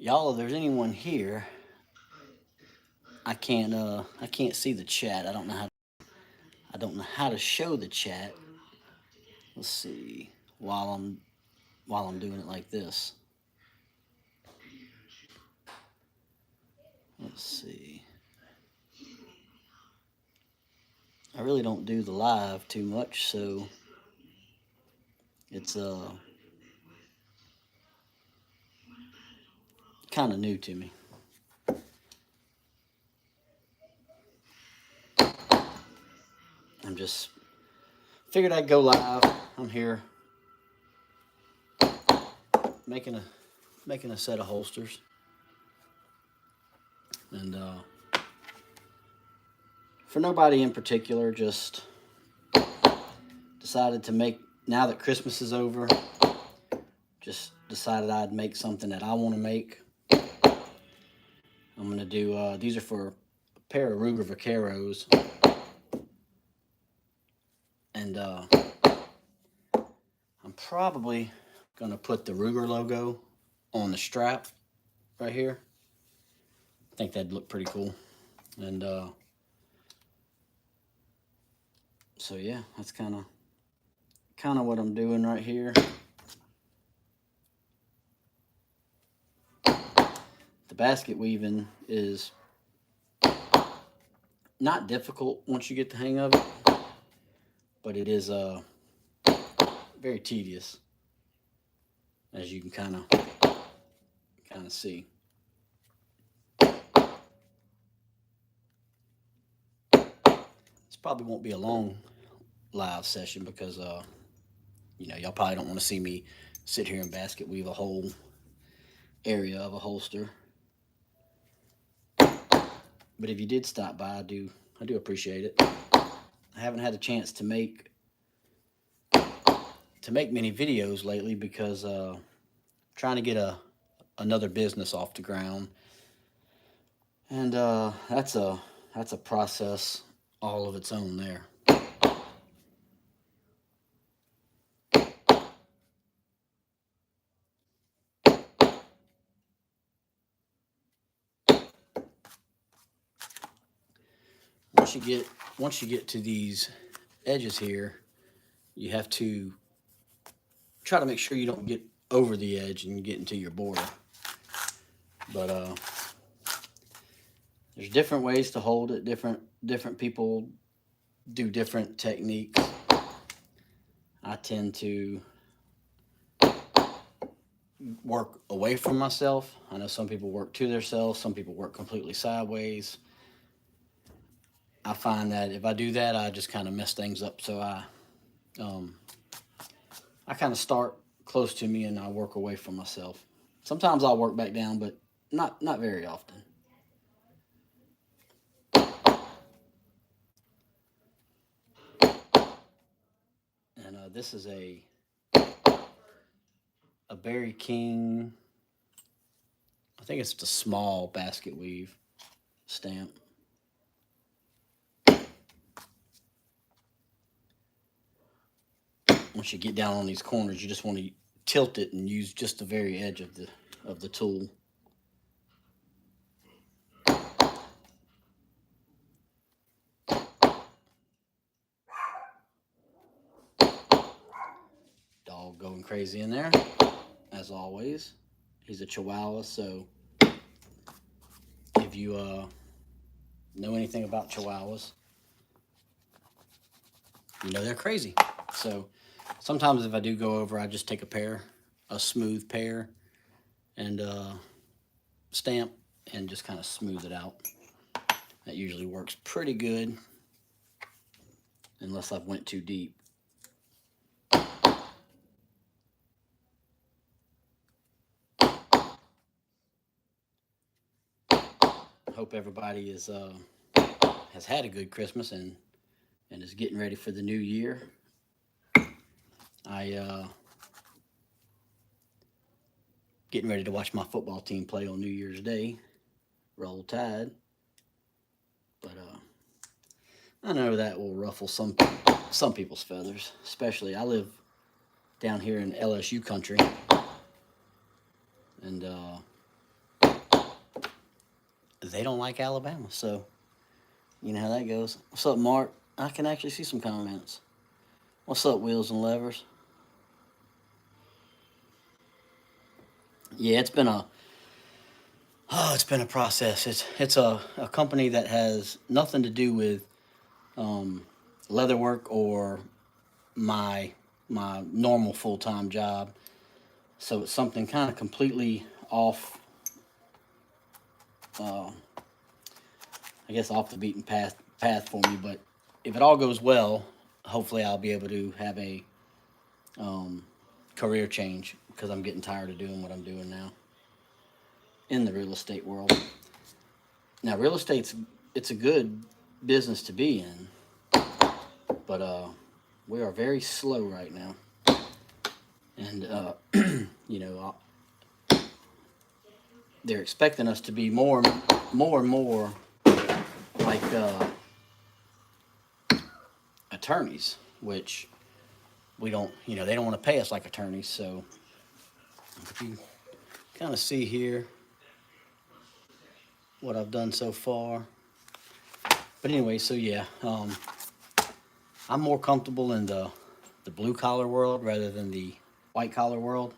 Y'all, if there's anyone here, I can't see the chat. I don't know how to show the chat. Let's see. While I'm doing it like this. Let's see. I really don't do the live too much, so it's kind of new to me. I'm just figured I'd go live. I'm here making a set of holsters, and for nobody in particular, just decided to make, now that Christmas is over, just decided I'd make something that I want to make. I'm gonna do these are for a pair of Ruger Vaqueros, and I'm probably gonna put the Ruger logo on the strap right here. I think that'd look pretty cool, and so yeah, that's kind of what I'm doing right here. The basket weaving is not difficult once you get the hang of it, but it is very tedious, as you can kind of see. This probably won't be a long live session because y'all probably don't want to see me sit here and basket weave a whole area of a holster. But if you did stop by, I do appreciate it. I haven't had a chance to make many videos lately because trying to get another business off the ground, and that's a process all of its own there. Once you get to these edges here, you have to try to make sure you don't get over the edge and get into your border. But there's different ways to hold it. Different people do different techniques. I tend to work away from myself. I know some people work to themselves. Some people work completely sideways. I find that if I do that, I just kind of mess things up. So I kind of start close to me and I work away from myself. Sometimes I'll work back down, but not very often. And this is a Berry King. I think it's the small basket weave stamp. Once you get down on these corners, you just want to tilt it and use just the very edge of the tool. Dog going crazy in there, as always. He's a Chihuahua, so if you know anything about Chihuahuas, you know they're crazy. So sometimes if I do go over, I just take a smooth pair, and stamp and just kind of smooth it out. That usually works pretty good, unless I've went too deep. Hope everybody has had a good Christmas and is getting ready for the new year. I getting ready to watch my football team play on New Year's Day. Roll Tide. But I know that will ruffle some people's feathers. Especially, I live down here in LSU country, and they don't like Alabama. So you know how that goes. What's up, Mark? I can actually see some comments. What's up, Wheels and Levers? Yeah, it's been a process. It's a company that has nothing to do with um, leather work or my my normal full time job. So it's something kind of completely off, uh, I guess, off the beaten path for me. But if it all goes well, hopefully I'll be able to have a um, career change because I'm getting tired of doing what I'm doing now in the real estate world. Now, real estate's it's a good business to be in, but we are very slow right now, and you know they're expecting us to be more and more like attorneys, which we don't. You know, they don't want to pay us like attorneys. So if you kind of see here what I've done so far. But anyway, so yeah, I'm more comfortable in the blue collar world rather than the white collar world,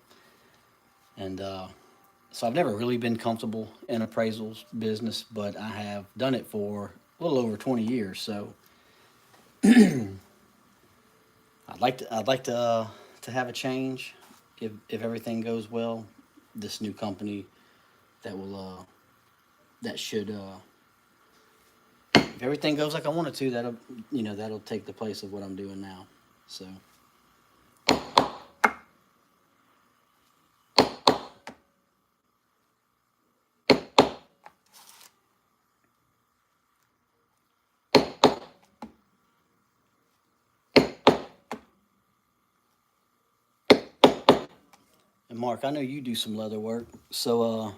and so I've never really been comfortable in appraisals business, but I have done it for a little over 20 years. So I'd like to have a change if everything goes well. This new company that will that should if everything goes like I want it to, that'll take the place of what I'm doing now. So. And Mark, I know you do some leather work, so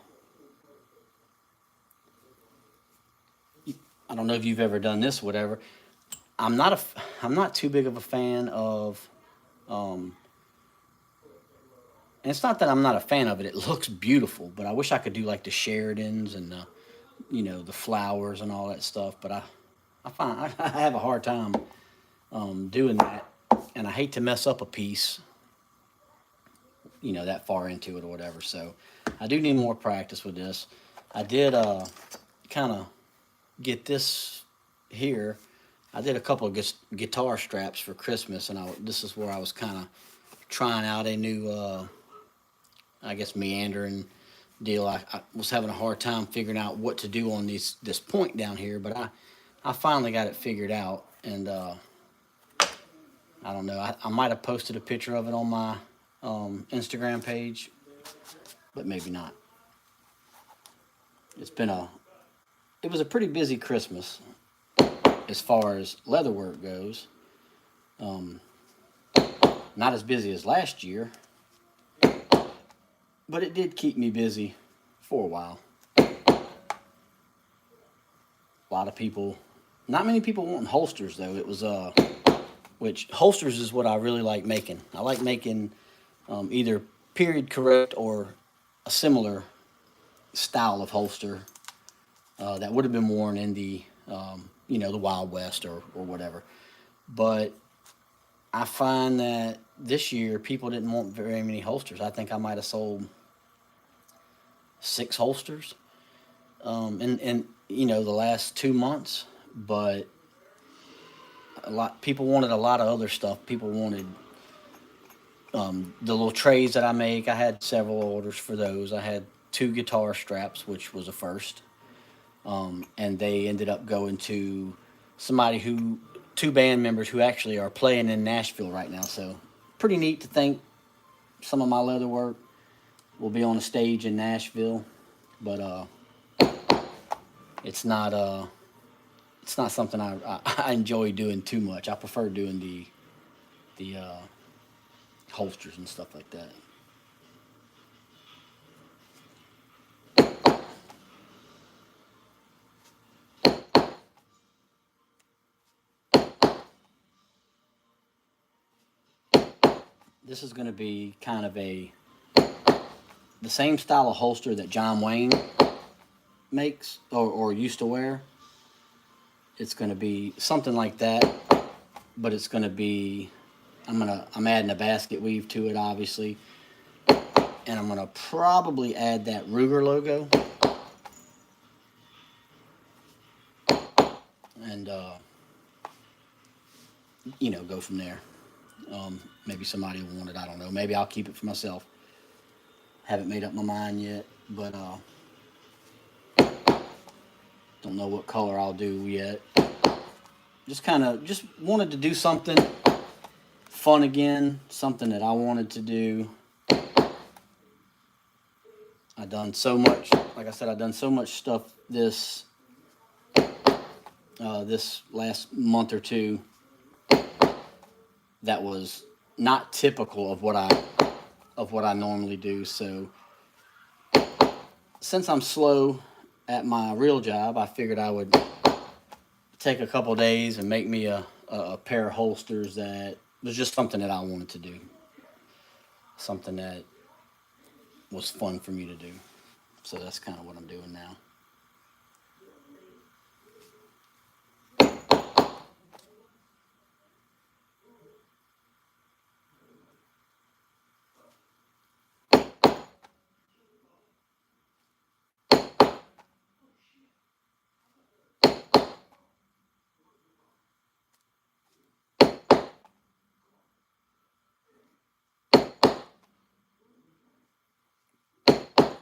I don't know if you've ever done this, or whatever. I'm not a, I'm not too big of a fan of, um, and it's not that I'm not a fan of it. It looks beautiful, but I wish I could do like the Sheridans and the flowers and all that stuff. But I find I have a hard time doing that, and I hate to mess up a piece, that far into it or whatever. So I do need more practice with this. I did kind of get this here. I did a couple of guitar straps for Christmas, and this is where I was kind of trying out a new, I guess, meandering deal. I was having a hard time figuring out what to do on this point down here, but I finally got it figured out, and I don't know. I might have posted a picture of it on my Instagram page, but maybe not. It was a pretty busy Christmas as far as leather work goes. Um, Not as busy as last year, but it did keep me busy for a while. A lot of people, not many people wanting holsters though. It was which holsters is what I really like making. I like making either period correct or a similar style of holster that would have been worn in the Wild West or whatever. But I find that this year people didn't want very many holsters. I think I might have sold 6 holsters in the last 2 months, but a lot people wanted a lot of other stuff. People wanted the little trays that I make. I had several orders for those. I had 2 guitar straps, which was a first, and they ended up going to somebody who 2 band members who actually are playing in Nashville right now. So pretty neat to think some of my leather work will be on a stage in Nashville, but it's not it's not something I enjoy doing too much. I prefer doing the holsters and stuff like that. This is going to be kind of the same style of holster that John Wayne makes or used to wear. It's going to be something like that, but it's going to be I'm adding a basket weave to it, obviously, and I'm going to probably add that Ruger logo, and go from there. Maybe somebody will want it. I don't know. Maybe I'll keep it for myself. Haven't made up my mind yet, but don't know what color I'll do yet. Just wanted to do something fun again, something that I wanted to do. I've done so much, like I said, I've done so much stuff this last month or two that was not typical of what I normally do. So since I'm slow at my real job, I figured I would take a couple days and make me a pair of holsters that was just something that I wanted to do, something that was fun for me to do. So that's kind of what I'm doing now.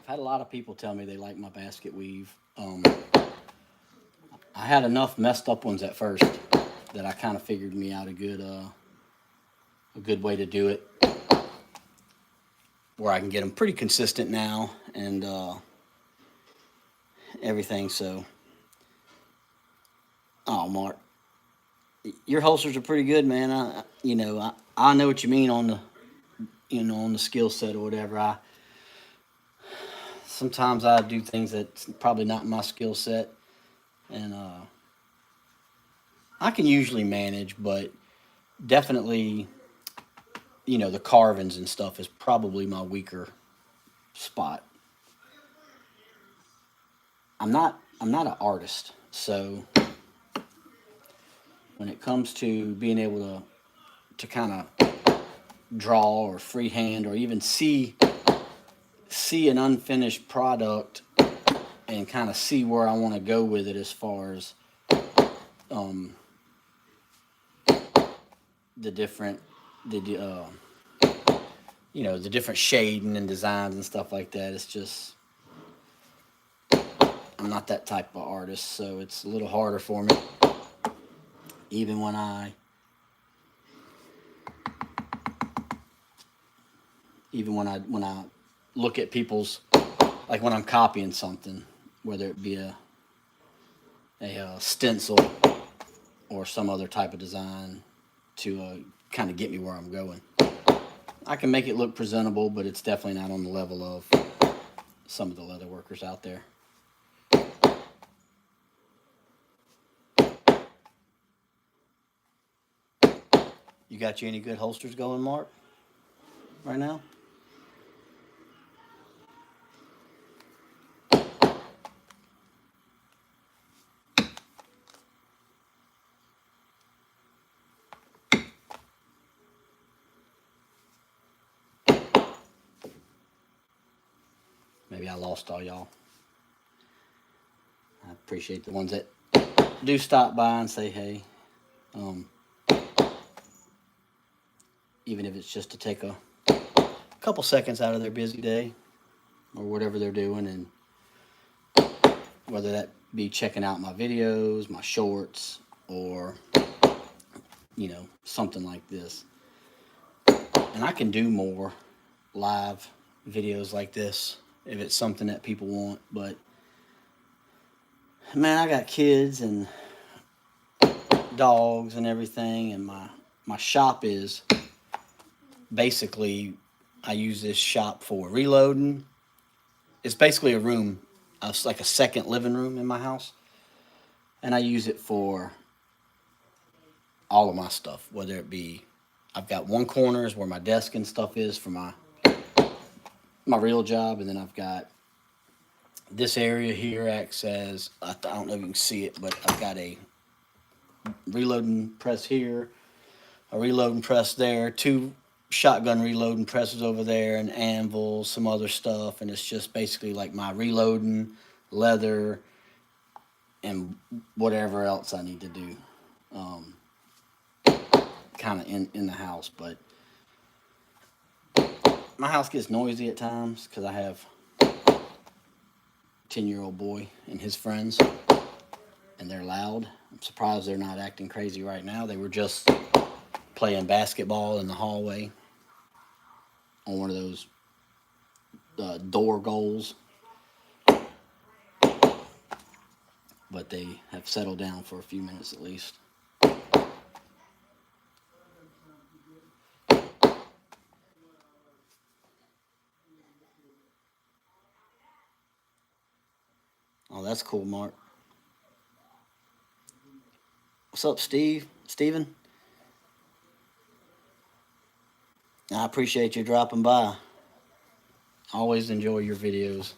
I've had a lot of people tell me they like my basket weave. I had enough messed up ones at first that I kind of figured me out a good way to do it, where I can get them pretty consistent now and everything. So, oh, Mark, your holsters are pretty good, man. I know what you mean on the skill set or whatever. Sometimes I do things that's probably not my skill set, and I can usually manage, but definitely, the carvings and stuff is probably my weaker spot. I'm not an artist, so when it comes to being able to kind of draw or freehand or even see an unfinished product and kind of see where I want to go with it as far as um, the different the different shading and designs and stuff like that. It's just I'm not that type of artist, so it's a little harder for me. Even when I look at people's, like when I'm copying something, whether it be a stencil or some other type of design to kind of get me where I'm going. I can make it look presentable, but it's definitely not on the level of some of the leather workers out there. You got you any good holsters going, Mark, right now? Maybe I lost all y'all. I appreciate the ones that do stop by and say hey. Even if it's just to take a couple seconds out of their busy day or whatever they're doing, and whether that be checking out my videos, my shorts, or something like this. And I can do more live videos like this if it's something that people want, but man, I got kids and dogs and everything, and my shop is basically, I use this shop for reloading. It's basically a room, it's like a second living room in my house, and I use it for all of my stuff, whether it be, I've got one corner is where my desk and stuff is for my real job, and then I've got This area here acts as, I don't know if you can see it, but I've got a reloading press here, a reloading press there, two shotgun reloading presses over there, an anvil, some other stuff, and it's just basically like my reloading, leather, and whatever else I need to do, um, kind of in the house. But my house gets noisy at times because I have 10-year-old boy and his friends, and they're loud. I'm surprised they're not acting crazy right now. They were just playing basketball in the hallway on one of those door goals, but they have settled down for a few minutes at least. Oh, that's cool, Mark. What's up, Steve? Steven? I appreciate you dropping by. I always enjoy your videos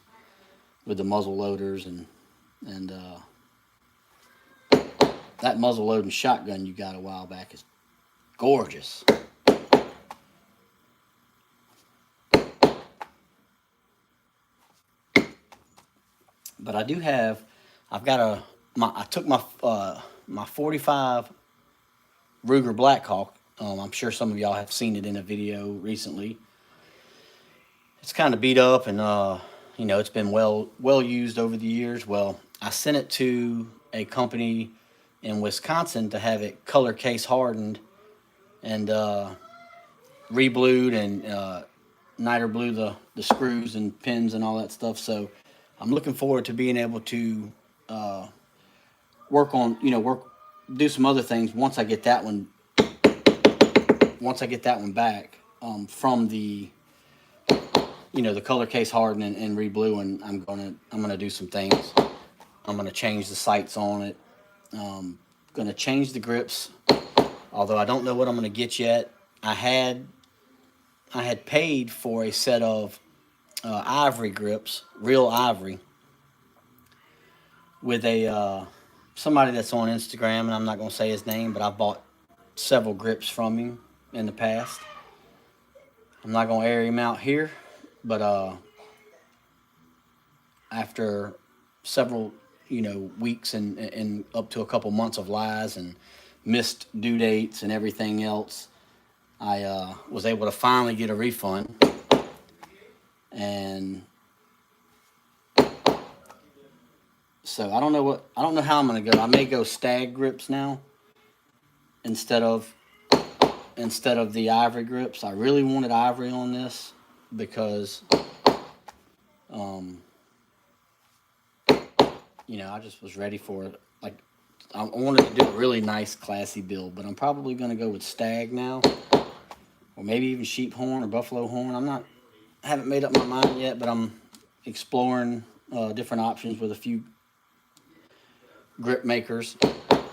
with the muzzle loaders and that muzzle loading shotgun you got a while back is gorgeous. But I do have, I've got I took my 45 Ruger Blackhawk. I'm sure some of y'all have seen it in a video recently. It's kind of beat up and it's been well used over the years. Well, I sent it to a company in Wisconsin to have it color case hardened and reblued and niter blue the screws and pins and all that stuff. So I'm looking forward to being able to work on, do some other things once I get that one back from the color case hardened and reblue, and I'm gonna do some things. I'm gonna change the sights on it. Gonna change the grips, although I don't know what I'm gonna get yet. I had paid for a set of ivory grips, real ivory, with a somebody that's on Instagram, and I'm not gonna say his name, but I bought several grips from him in the past. I'm not gonna air him out here, but after several weeks and up to a couple months of lies and missed due dates and everything else, I was able to finally get a refund. And so I don't know how I'm gonna go. I may go stag grips now instead of the ivory grips. I really wanted ivory on this because I just was ready for it. Like, I wanted to do a really nice, classy build, but I'm probably going to go with stag now, or maybe even sheep horn or buffalo horn. I haven't made up my mind yet, but I'm exploring different options with a few grip makers,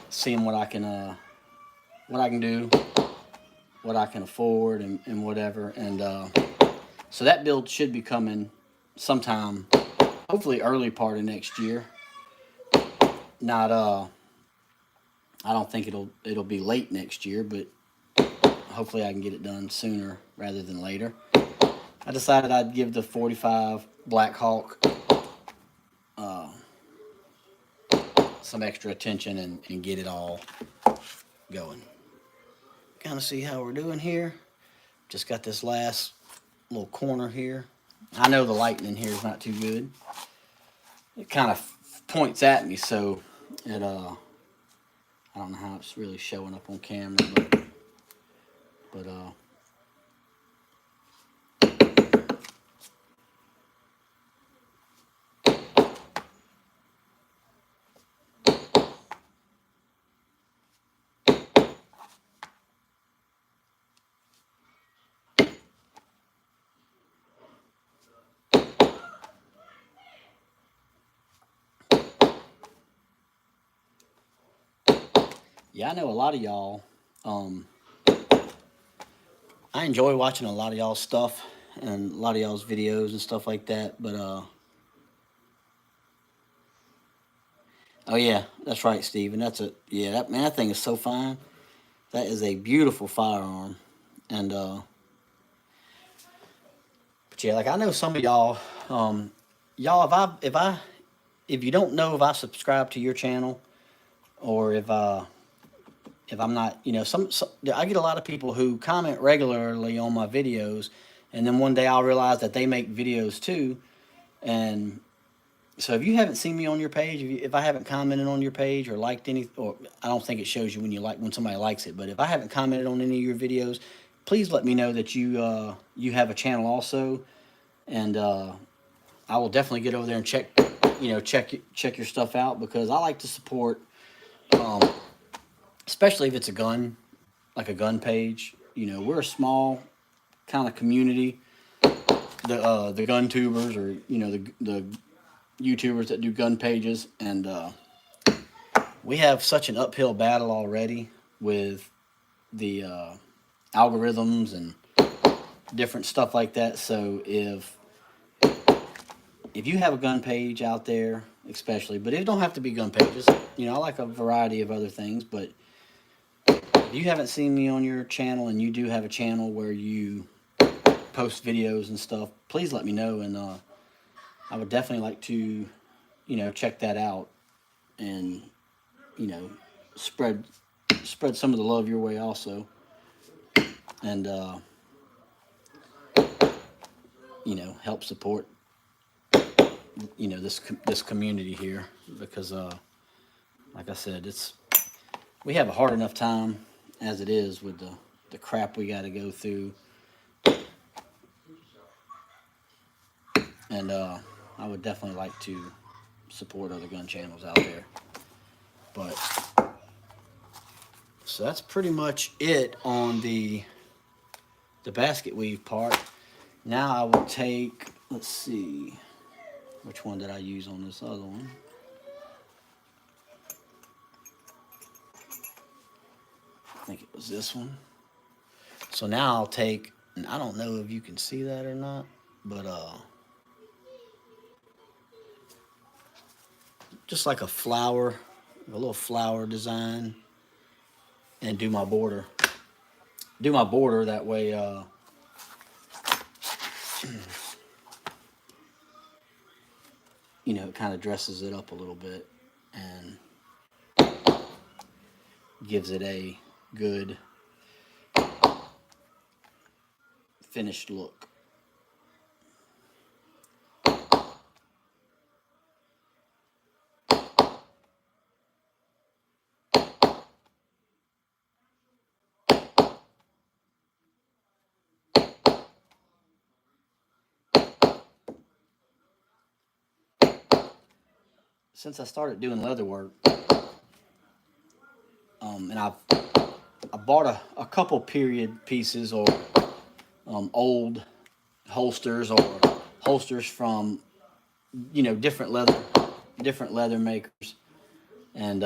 seeing what I can do, what I can afford, and whatever. And so that build should be coming sometime, hopefully early part of next year. Not I don't think it'll be late next year, but hopefully I can get it done sooner rather than later. I decided I'd give the 45 Black Hawk some extra attention and get it all going. Kind of see how we're doing here. Just got this last little corner here. I know the lighting in here is not too good. It kind of points at me, so it I don't know how it's really showing up on camera, but yeah, I know a lot of y'all. I enjoy watching a lot of y'all's stuff and a lot of y'all's videos and stuff like that, but Oh yeah, that's right, Steven. That's a yeah. That man, that thing is so fine. That is a beautiful firearm, and but yeah, like I know some of y'all, y'all, if you don't know if I subscribe to your channel or if I'm not, some I get a lot of people who comment regularly on my videos, and then one day I'll realize that they make videos too, and so if you haven't seen me on your page, if I haven't commented on your page or liked any, or I don't think it shows you when somebody likes it, but if I haven't commented on any of your videos, please let me know that you have a channel also, and I will definitely get over there and check your stuff out because I like to support, um, especially if it's a gun, like a gun page. We're a small kind of community, the gun tubers or the YouTubers that do gun pages, and we have such an uphill battle already with the algorithms and different stuff like that. So if you have a gun page out there, especially, but it don't have to be gun pages. I like a variety of other things, but if you haven't seen me on your channel and you do have a channel where you post videos and stuff, please let me know, and I would definitely like to, check that out and you know spread some of the love your way also, and help support this community here because like I said, we have a hard enough time as it is with the crap we got to go through, and I would definitely like to support other gun channels out there. But so that's pretty much it on the basket weave part. Now I will take, let's see, which one did I use on this other one? I think it was this one. So now I'll take, and I don't know if you can see that or not, but just like a little flower design, and do my border. Do my border that way. It kind of dresses it up a little bit and gives it a good finished look. Since I started doing leather work, and I bought a couple period pieces or old holsters or holsters from different leather makers, and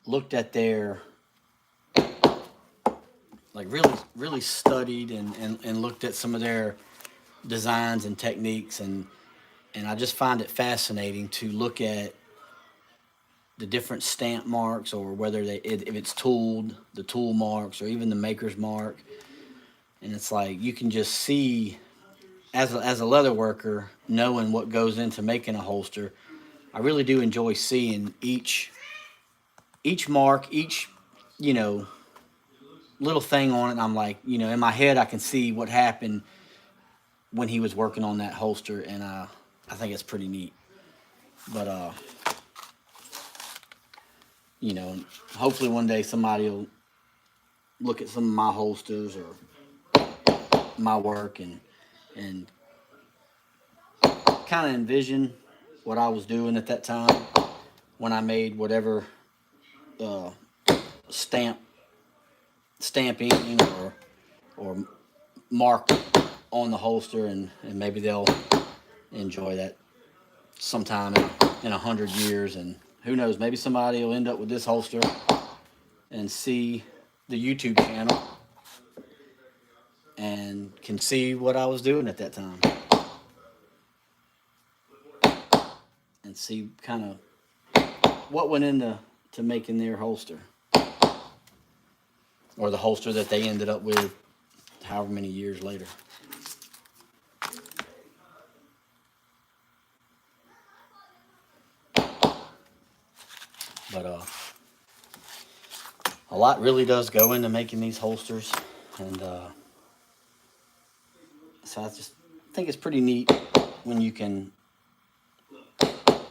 looked at their, like, really studied and looked at some of their designs and techniques, and I just find it fascinating to look at the different stamp marks, or whether if it's tooled, the tool marks, or even the maker's mark. And it's like you can just see, as a leather worker, knowing what goes into making a holster. I really do enjoy seeing each mark, each you know little thing on it. And I'm like, in my head, I can see what happened when he was working on that holster, and I think it's pretty neat. But hopefully one day somebody will look at some of my holsters or my work and kind of envision what I was doing at that time when I made whatever uh, stamp stamping or mark on the holster, and maybe they'll enjoy that sometime in 100 years, and who knows, maybe somebody will end up with this holster and see the YouTube channel and can see what I was doing at that time and see kind of what went into making their holster, or the holster that they ended up with, however many years later. But a lot really does go into making these holsters, and so I just think it's pretty neat when you can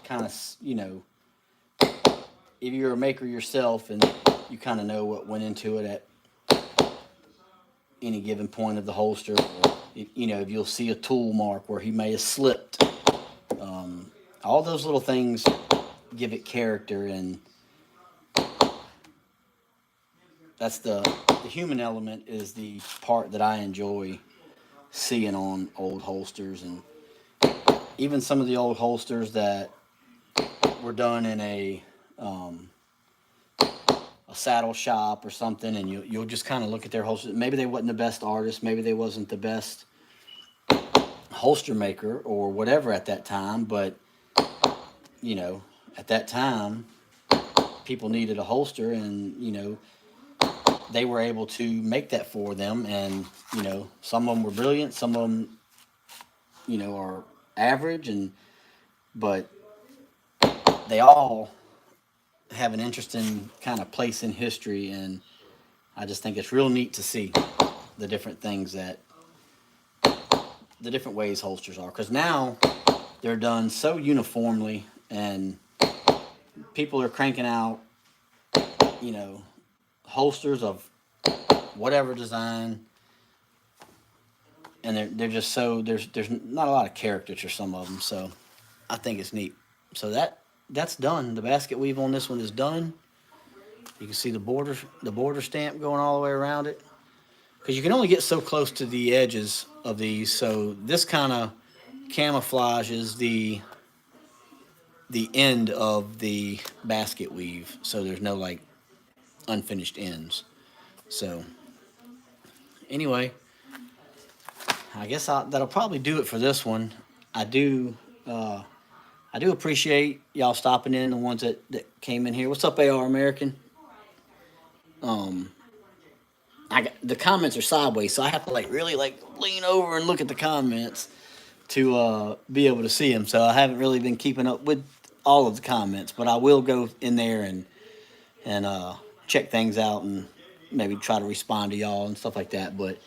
kind of, if you're a maker yourself and you kind of know what went into it at any given point of the holster, or, if you'll see a tool mark where he may have slipped, all those little things give it character, and that's the human element is the part that I enjoy seeing on old holsters, and even some of the old holsters that were done in a saddle shop or something, and you'll just kind of look at their holsters. Maybe they wasn't the best artist, maybe they wasn't the best holster maker or whatever at that time, but at that time people needed a holster, and they were able to make that for them, and some of them were brilliant, some of them are average, but they all have an interesting kind of place in history, and I just think it's real neat to see the different things the different ways holsters are, because now they're done so uniformly, and people are cranking out holsters of whatever design, and they're just so there's not a lot of character to some of them, so I think it's neat. So that's done. The basket weave on this one is done. You can see the border stamp going all the way around it, because you can only get so close to the edges of these. So this kind of camouflages the end of the basket weave, so there's no like unfinished ends. So anyway, I guess that'll probably do it for this one. I do appreciate y'all stopping in, the ones that came in here. What's up, AR American? Um, the comments are sideways, so I have to really lean over and look at the comments to be able to see them. So I haven't really been keeping up with all of the comments, but I will go in there and check things out and maybe try to respond to y'all and stuff like that. But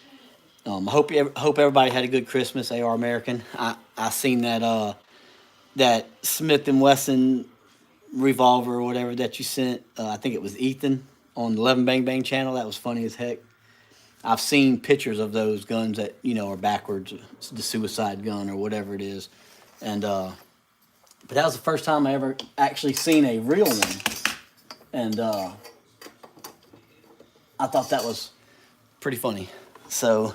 I hope everybody had a good Christmas. AR American, I seen that Smith and Wesson revolver or whatever that you sent. I think it was Ethan on the 11 Bang Bang channel. That was funny as heck. I've seen pictures of those guns that are backwards, the suicide gun or whatever it is, and but that was the first time I ever actually seen a real one, and I thought that was pretty funny. So,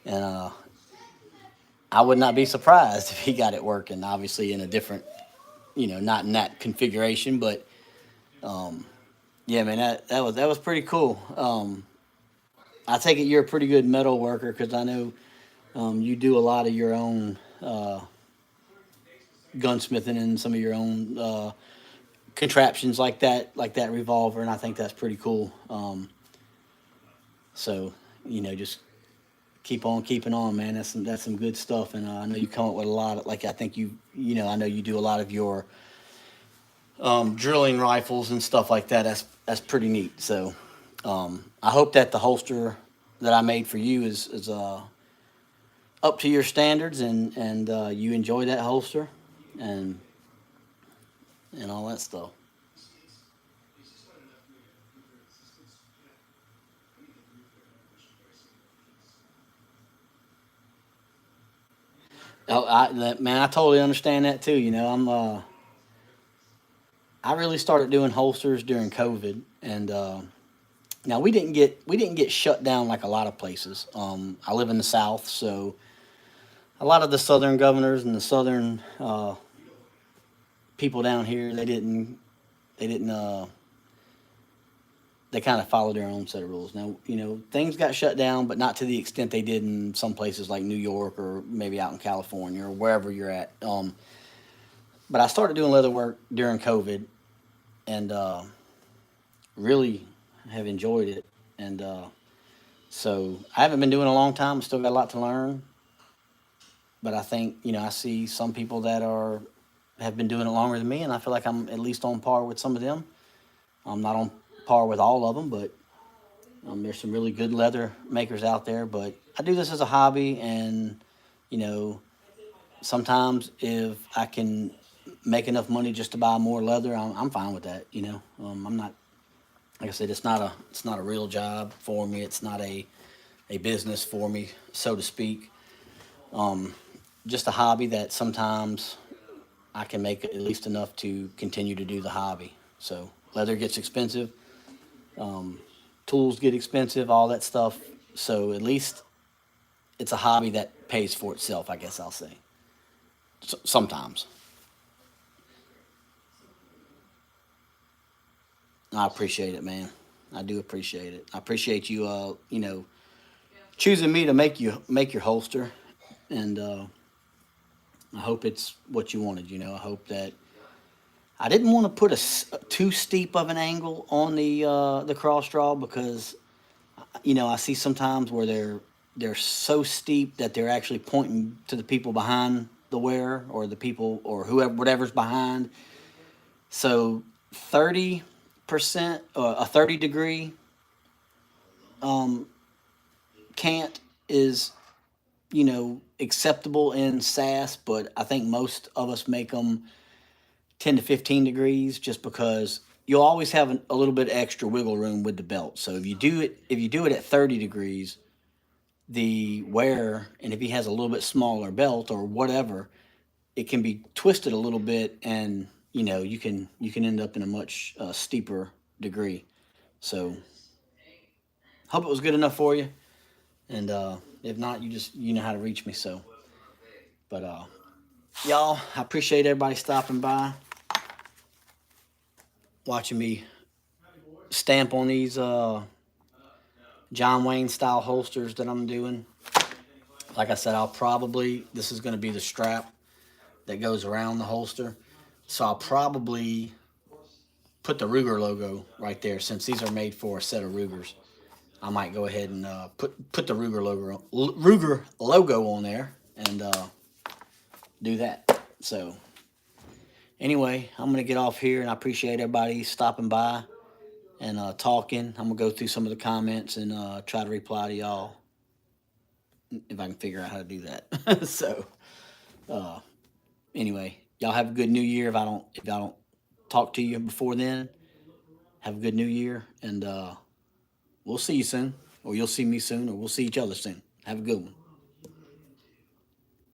and I would not be surprised if he got it working. Obviously, in a different, not in that configuration, but yeah, man, that was pretty cool. I take it you're a pretty good metal worker, because I know you do a lot of your own gunsmithing and some of your own contraptions like that revolver, and I think that's pretty cool. So just keep on keeping on, man. That's some good stuff, and I know you come up with a lot of, I think I know you do a lot of your drilling rifles and stuff like that. That's pretty neat. So I hope that the holster that I made for you is up to your standards, and you enjoy that holster and all that stuff. Man, I totally understand that too. I really started doing holsters during COVID, and now we didn't get shut down like a lot of places. I live in the South, so a lot of the Southern governors and the Southern people down here, they didn't they kind of follow their own set of rules. Now, things got shut down, but not to the extent they did in some places like New York or maybe out in California or wherever you're at. But I started doing leather work during COVID, and really have enjoyed it. And so I haven't been doing it a long time. Still got a lot to learn, but I think I see some people that have been doing it longer than me, and I feel like I'm at least on par with some of them. I'm not on par with all of them, but there's some really good leather makers out there. But I do this as a hobby, and you know, sometimes if I can make enough money just to buy more leather, I'm fine with that. I'm not, like I said, it's not a real job for me. It's not a business for me, so to speak. Um, just a hobby that sometimes I can make at least enough to continue to do the hobby. So leather gets expensive, um, tools get expensive, all that stuff. So at least it's a hobby that pays for itself, I guess I'll say. Sometimes. I appreciate it, man. I do appreciate it. I appreciate you, choosing me to make your holster, and I hope it's what you wanted. I hope that I didn't want to put too steep of an angle on the cross draw, because I see sometimes where they're so steep that they're actually pointing to the people behind the wearer, or the people, or whoever, whatever's behind. So 30%, a 30-degree um, cant is acceptable in SAS, but I think most of us make them 10 to 15 degrees, just because you'll always have a little bit extra wiggle room with the belt. So if you do it at 30 degrees, the wearer, and if he has a little bit smaller belt or whatever, it can be twisted a little bit, and you can end up in a much steeper degree. So hope it was good enough for you, and if not, you know how to reach me. So, but y'all, I appreciate everybody stopping by, watching me stamp on these John Wayne style holsters that I'm doing. Like I said, this is going to be the strap that goes around the holster. So I'll probably put the Ruger logo right there, since these are made for a set of Rugers. I might go ahead and put the Ruger logo on there, and do that. So anyway, I'm gonna get off here, and I appreciate everybody stopping by and talking. I'm gonna go through some of the comments and try to reply to y'all if I can figure out how to do that. So uh, anyway, y'all have a good New Year. If I don't talk to you before then, have a good New Year, and we'll see you soon, or you'll see me soon, or we'll see each other soon. Have a good one.